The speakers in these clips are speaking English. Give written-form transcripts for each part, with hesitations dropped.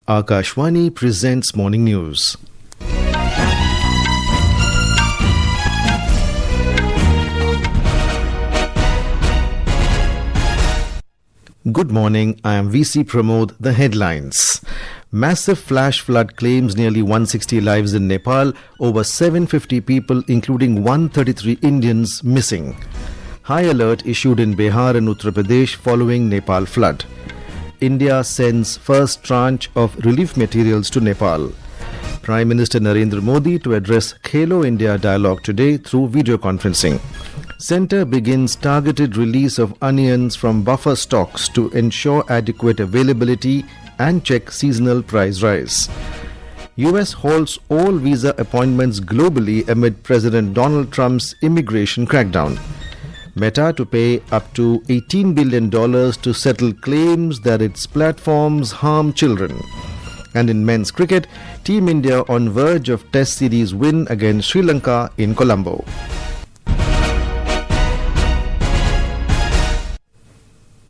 Akashvani presents Morning News. Good morning, I am VC Pramod. The headlines. Massive flash flood claims nearly 160 lives in Nepal, over 750 people including 133 Indians missing. High alert issued in Bihar and Uttar Pradesh following Nepal flood. India sends first tranche of relief materials to Nepal. Prime Minister Narendra Modi to address Khelo India Dialogue today through video conferencing. Centre begins targeted release of onions from buffer stocks to ensure adequate availability and check seasonal price rise. US halts all visa appointments globally amid President Donald Trump's immigration crackdown. Meta to pay up to $18 billion to settle claims that its platforms harm children. And in men's cricket, Team India on verge of Test series win against Sri Lanka in Colombo.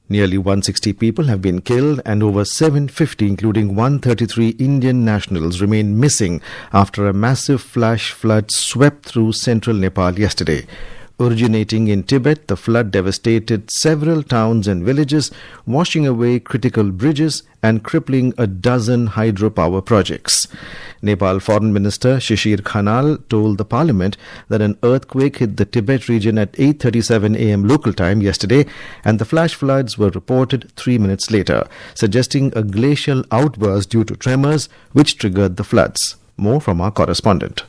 Nearly 160 people have been killed and over 750, including 133 Indian nationals, remain missing after a massive flash flood swept through central Nepal yesterday. Originating in Tibet, the flood devastated several towns and villages, washing away critical bridges and crippling a dozen hydropower projects. Nepal Foreign Minister Shishir Khanal told the parliament that an earthquake hit the Tibet region at 8:37 a.m. local time yesterday, and the flash floods were reported 3 minutes later, suggesting a glacial outburst due to tremors which triggered the floods. More from our correspondent.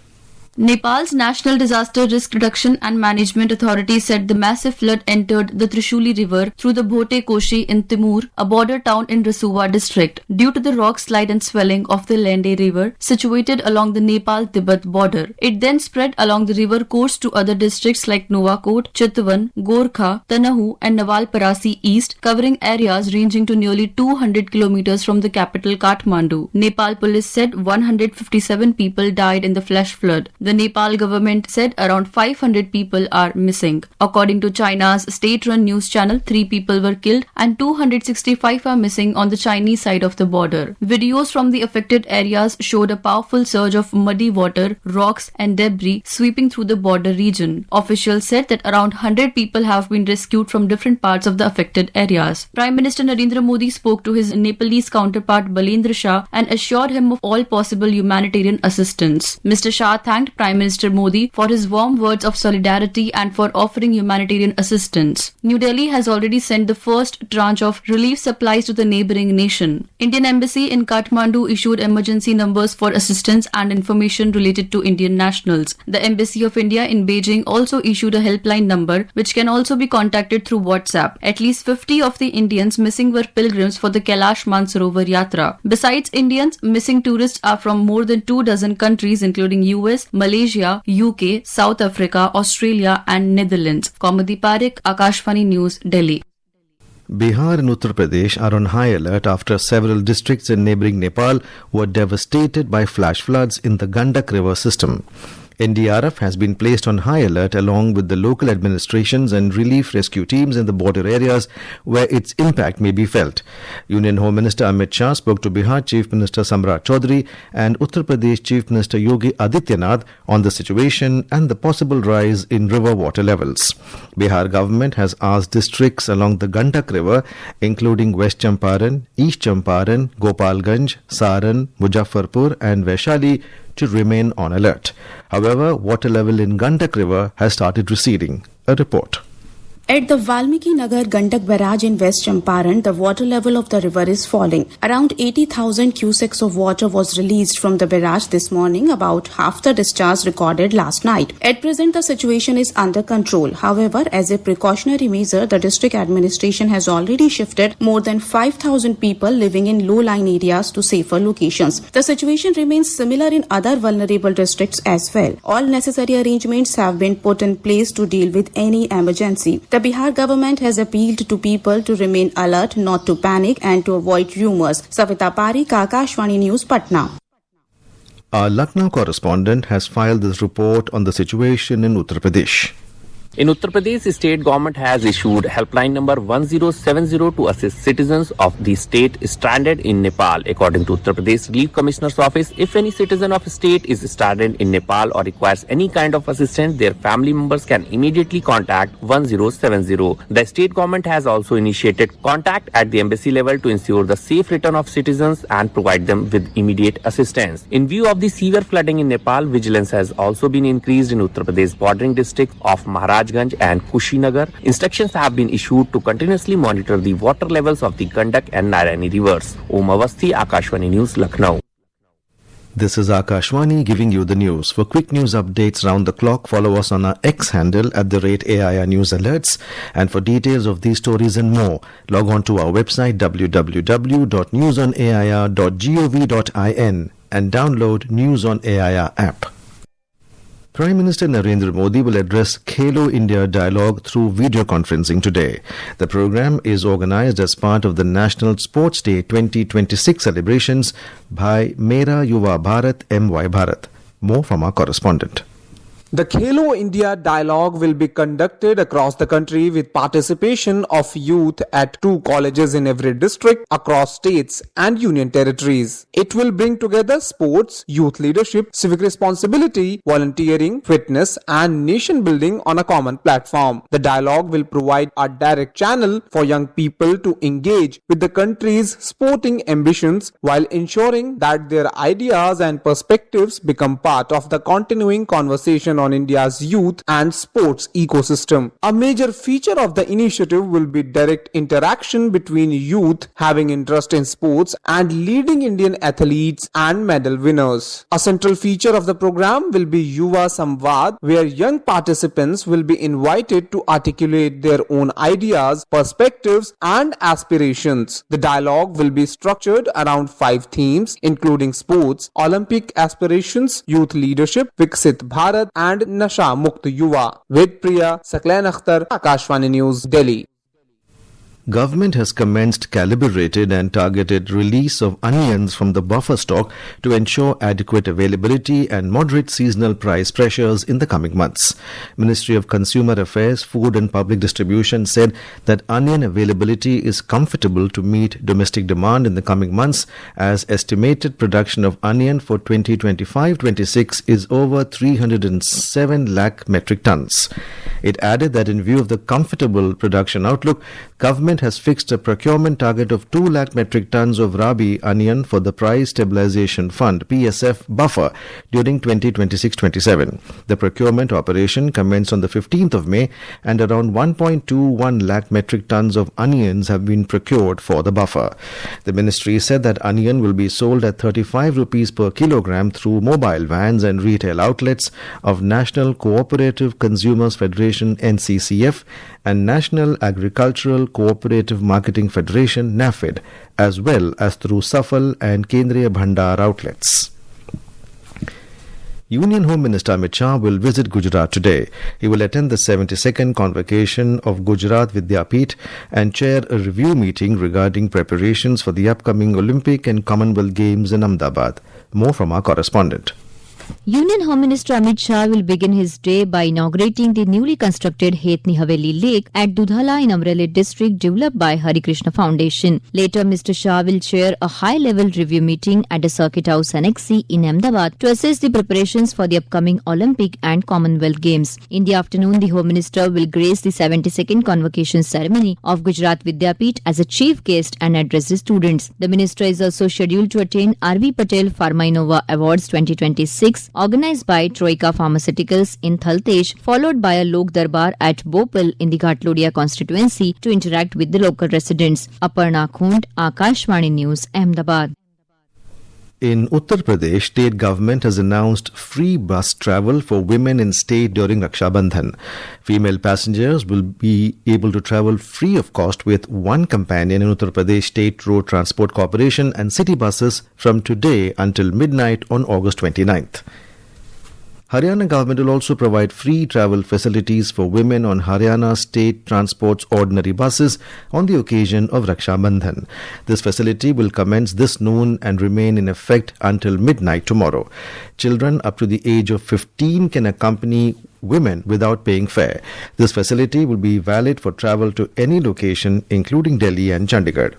Nepal's National Disaster Risk Reduction and Management Authority said the massive flood entered the Trishuli River through the Bhote Koshi in Timur, a border town in Rasuwa district, due to the rock slide and swelling of the Lende River situated along the Nepal-Tibet border. It then spread along the river course to other districts like Nuwakot, Chitwan, Gorkha, Tanahu and Nawalparasi East, covering areas ranging to nearly 200 kilometers from the capital Kathmandu. Nepal police said 157 people died in the flash flood. The Nepal government said around 500 people are missing. According to China's state-run news channel, 3 people were killed and 265 are missing on the Chinese side of the border. Videos from the affected areas showed a powerful surge of muddy water, rocks and debris sweeping through the border region. Officials said that around 100 people have been rescued from different parts of the affected areas. Prime Minister Narendra Modi spoke to his Nepalese counterpart Balendra Shah and assured him of all possible humanitarian assistance. Mr. Shah thanked Prime Minister Modi for his warm words of solidarity and for offering humanitarian assistance. New Delhi has already sent the first tranche of relief supplies to the neighbouring nation. Indian Embassy in Kathmandu issued emergency numbers for assistance and information related to Indian nationals. The Embassy of India in Beijing also issued a helpline number which can also be contacted through WhatsApp. At least 50 of the Indians missing were pilgrims for the Kailash Mansarovar Yatra. Besides Indians, missing tourists are from more than 24 countries including US, Malaysia, UK, South Africa, Australia and Netherlands. Kaumudi Parekh, Akashvani News, Delhi. Bihar and Uttar Pradesh are on high alert after several districts in neighbouring Nepal were devastated by flash floods in the Gandak River system. NDRF has been placed on high alert along with the local administrations and relief rescue teams in the border areas where its impact may be felt. Union Home Minister Amit Shah spoke to Bihar Chief Minister Samrat Chaudhary and Uttar Pradesh Chief Minister Yogi Adityanath on the situation and the possible rise in river water levels. Bihar government has asked districts along the Gandak River, including West Champaran, East Champaran, Gopalganj, Saran, Muzaffarpur and Vaishali, to remain on alert. However, water level in Gandak River has started receding. A report. At the Valmiki Nagar Gandak barrage in West Champaran, the water level of the river is falling. Around 80,000 cusecs of water was released from the barrage this morning, about half the discharge recorded last night. At present, the situation is under control. However, as a precautionary measure, the district administration has already shifted more than 5,000 people living in low-lying areas to safer locations. The situation remains similar in other vulnerable districts as well. All necessary arrangements have been put in place to deal with any emergency. The Bihar government has appealed to people to remain alert, not to panic and to avoid rumours. Savita Parekh, Akashvani News, Patna. Our Lucknow correspondent has filed this report on the situation in Uttar Pradesh. In Uttar Pradesh, state government has issued helpline number 1070 to assist citizens of the state stranded in Nepal. According to Uttar Pradesh Relief Commissioner's Office, if any citizen of a state is stranded in Nepal or requires any kind of assistance, their family members can immediately contact 1070. The state government has also initiated contact at the embassy level to ensure the safe return of citizens and provide them with immediate assistance. In view of the severe flooding in Nepal, vigilance has also been increased in Uttar Pradesh bordering districts of Maharashtra and Kushinagar. Instructions have been issued to continuously monitor the water levels of the Gandak and Narayani rivers. Om Avasthi, Akashvani News, Lucknow. This is Akashvani giving you the news. For quick news updates round the clock, follow us on our X handle @AIR News Alerts. And for details of these stories and more, log on to our website www.newsonair.gov.in and download News on AIR app. Prime Minister Narendra Modi will address Khelo India Dialogue through video conferencing today. The program is organized as part of the National Sports Day 2026 celebrations by Mera Yuva Bharat MY Bharat. More from our correspondent. The Khelo India Dialogue will be conducted across the country with participation of youth at 2 colleges in every district across states and union territories. It will bring together sports, youth leadership, civic responsibility, volunteering, fitness and nation building on a common platform. The dialogue will provide a direct channel for young people to engage with the country's sporting ambitions while ensuring that their ideas and perspectives become part of the continuing conversation on India's youth and sports ecosystem. A major feature of the initiative will be direct interaction between youth having interest in sports and leading Indian athletes and medal winners. A central feature of the program will be Yuva Samvad, where young participants will be invited to articulate their own ideas, perspectives and aspirations. The dialogue will be structured around 5 themes including sports, Olympic aspirations, youth leadership, Viksit Bharat and Nasha Mukt Yuva. Ved Priya, Saklan Akhtar, Akashvani News, Delhi. Government has commenced calibrated and targeted release of onions from the buffer stock to ensure adequate availability and moderate seasonal price pressures in the coming months. Ministry of Consumer Affairs, Food and Public Distribution said that onion availability is comfortable to meet domestic demand in the coming months as estimated production of onion for 2025-26 is over 307 lakh metric tons. It added that in view of the comfortable production outlook, government has fixed a procurement target of 2 lakh metric tons of Rabi onion for the Price Stabilization Fund PSF buffer during 2026-27. The procurement operation commenced on the 15th of May and around 1.21 lakh metric tons of onions have been procured for the buffer. The ministry said that onion will be sold at 35 rupees per kilogram through mobile vans and retail outlets of National Cooperative Consumers Federation NCCF and National Agricultural Cooperative Marketing Federation NAFED, as well as through Safal and Kendriya Bhandar outlets. Union Home Minister Amit Shah will visit Gujarat today. He will attend the 72nd convocation of Gujarat Vidyapeeth and chair a review meeting regarding preparations for the upcoming Olympic and Commonwealth Games in Ahmedabad. More from our correspondent. Union Home Minister Amit Shah will begin his day by inaugurating the newly constructed Hetni Haveli Lake at Dudhala in Amreli district developed by Hari Krishna Foundation. Later, Mr. Shah will chair a high-level review meeting at the Circuit House Annex C in Ahmedabad to assess the preparations for the upcoming Olympic and Commonwealth Games. In the afternoon, the Home Minister will grace the 72nd convocation ceremony of Gujarat Vidyapeeth as a chief guest and address the students. The Minister is also scheduled to attend R.V. Patel Pharma Innova Awards 2026 organized by Troika Pharmaceuticals in Thaltesh, followed by a Lok Darbar at Bhopal in the Ghatlodia constituency to interact with the local residents. Aparna Khund, Akashvani News, Ahmedabad. In Uttar Pradesh, state government has announced free bus travel for women in state during Raksha Bandhan. Female passengers will be able to travel free of cost with one companion in Uttar Pradesh State Road Transport Corporation and city buses from today until midnight on August 29th. Haryana government will also provide free travel facilities for women on Haryana State Transport's ordinary buses on the occasion of Raksha Bandhan. This facility will commence this noon and remain in effect until midnight tomorrow. Children up to the age of 15 can accompany women without paying fare. This facility will be valid for travel to any location, including Delhi and Chandigarh.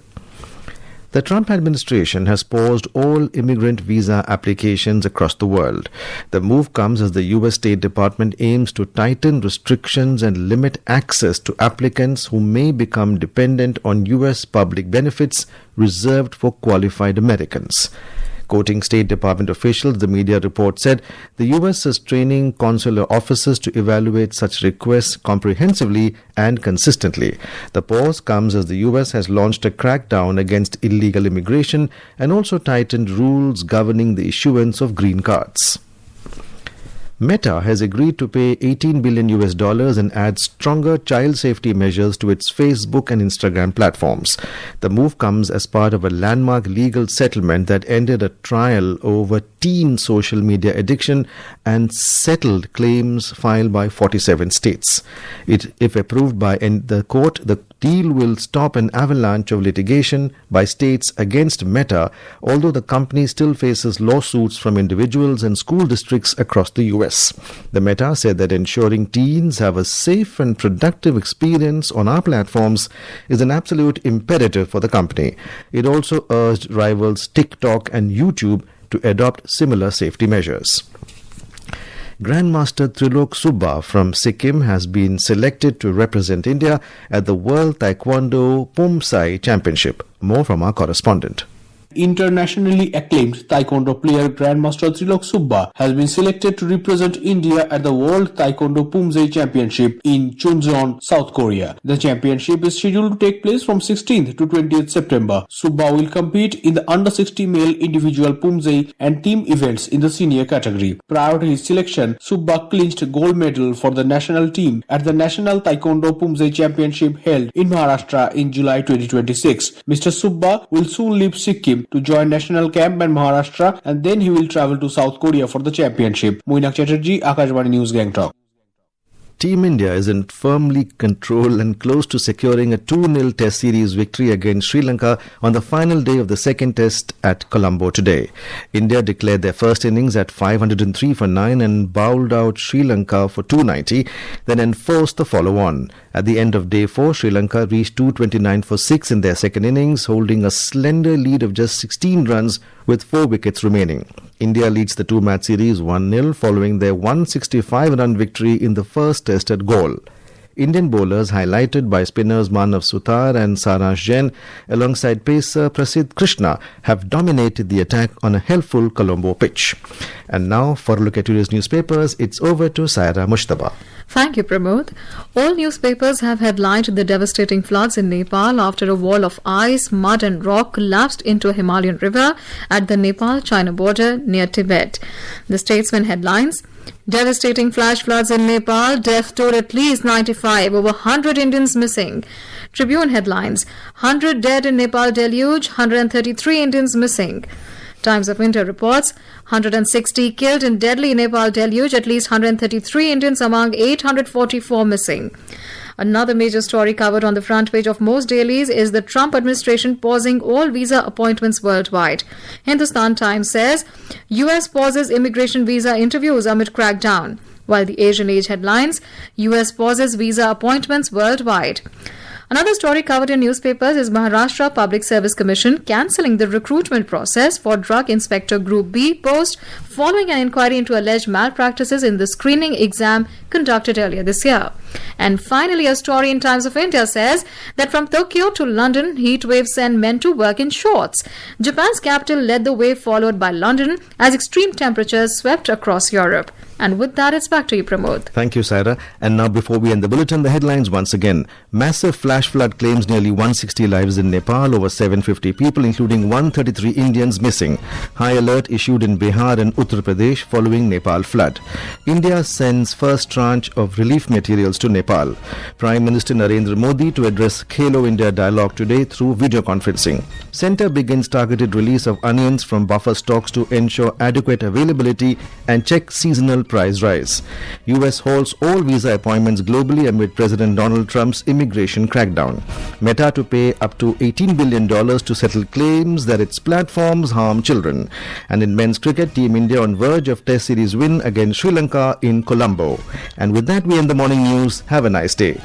The Trump administration has paused all immigrant visa applications across the world. The move comes as the U.S. State Department aims to tighten restrictions and limit access to applicants who may become dependent on U.S. public benefits reserved for qualified Americans. Quoting State Department officials, the media report said the U.S. is training consular officers to evaluate such requests comprehensively and consistently. The pause comes as the U.S. has launched a crackdown against illegal immigration and also tightened rules governing the issuance of green cards. Meta has agreed to pay $18 billion and add stronger child safety measures to its Facebook and Instagram platforms. The move comes as part of a landmark legal settlement that ended a trial over teen social media addiction and settled claims filed by 47 states. If approved by the court, the deal will stop an avalanche of litigation by states against Meta, although the company still faces lawsuits from individuals and school districts across the U.S. The Meta said that ensuring teens have a safe and productive experience on our platforms is an absolute imperative for the company. It also urged rivals TikTok and YouTube to adopt similar safety measures. Grandmaster Trilok Subba from Sikkim has been selected to represent India at the World Taekwondo Pumsai Championship. More from our correspondent. Internationally acclaimed Taekwondo player Grandmaster Trilok Subba has been selected to represent India at the World Taekwondo Pumsai Championship in Chuncheon, South Korea. The championship is scheduled to take place from 16th to 20th September. Subba will compete in the under-60 male individual Pumsai and team events in the senior category. Prior to his selection, Subba clinched gold medal for the national team at the National Taekwondo Pumsai Championship held in Maharashtra in July 2026. Mr. Subba will soon leave Sikkim to join national camp in Maharashtra, and then he will travel to South Korea for the championship. Moinak Chatterjee, Akashvani News, Gangtok. Team India is in firmly control and close to securing a 2-0 Test series victory against Sri Lanka on the final day of the second Test at Colombo today. India declared their first innings at 503 for 9 and bowled out Sri Lanka for 290, then enforced the follow-on. At the end of day 4, Sri Lanka reached 229 for 6 in their second innings, holding a slender lead of just 16 runs with 4 wickets remaining. India leads the two-match series 1-0 following their 165-run victory in the first Test at Galle. Indian bowlers, highlighted by spinners Manav Sutar and Saransh Jain, alongside pacer Prasidh Krishna, have dominated the attack on a helpful Colombo pitch. And now, for a look at today's newspapers, it's over to Saira Mushtaba. Thank you, Pramod. All newspapers have headlined the devastating floods in Nepal after a wall of ice, mud and rock collapsed into a Himalayan river at the Nepal-China border near Tibet. The Statesman headlines: devastating flash floods in Nepal, death toll at least 95, over 100 Indians missing. Tribune headlines: 100 dead in Nepal deluge, 133 Indians missing. Times of India reports: 160 killed in deadly Nepal deluge, at least 133 Indians among 844 missing. Another major story covered on the front page of most dailies is the Trump administration pausing all visa appointments worldwide. Hindustan Times says US pauses immigration visa interviews amid crackdown, while the Asian Age headlines: US pauses visa appointments worldwide. Another story covered in newspapers is Maharashtra Public Service Commission cancelling the recruitment process for Drug Inspector Group B post following an inquiry into alleged malpractices in the screening exam conducted earlier this year. And finally, a story in Times of India says that from Tokyo to London, heat waves send men to work in shorts. Japan's capital led the way, followed by London, as extreme temperatures swept across Europe. And with that, it's back to you, Pramod. Thank you, Saira. And now, before we end the bulletin, the headlines once again. Massive flash flood claims nearly 160 lives in Nepal, over 750 people, including 133 Indians, missing. High alert issued in Bihar and Uttar Pradesh following Nepal flood. India sends first tranche of relief materials to Nepal. Prime Minister Narendra Modi to address Khelo India Dialogue today through video conferencing. Centre begins targeted release of onions from buffer stocks to ensure adequate availability and check seasonal price rise. US halts all visa appointments globally amid President Donald Trump's immigration crackdown. Meta to pay up to $18 billion to settle claims that its platforms harm children. And in men's cricket, Team India on verge of Test series win against Sri Lanka in Colombo. And with that, we end the morning news. Have a nice day.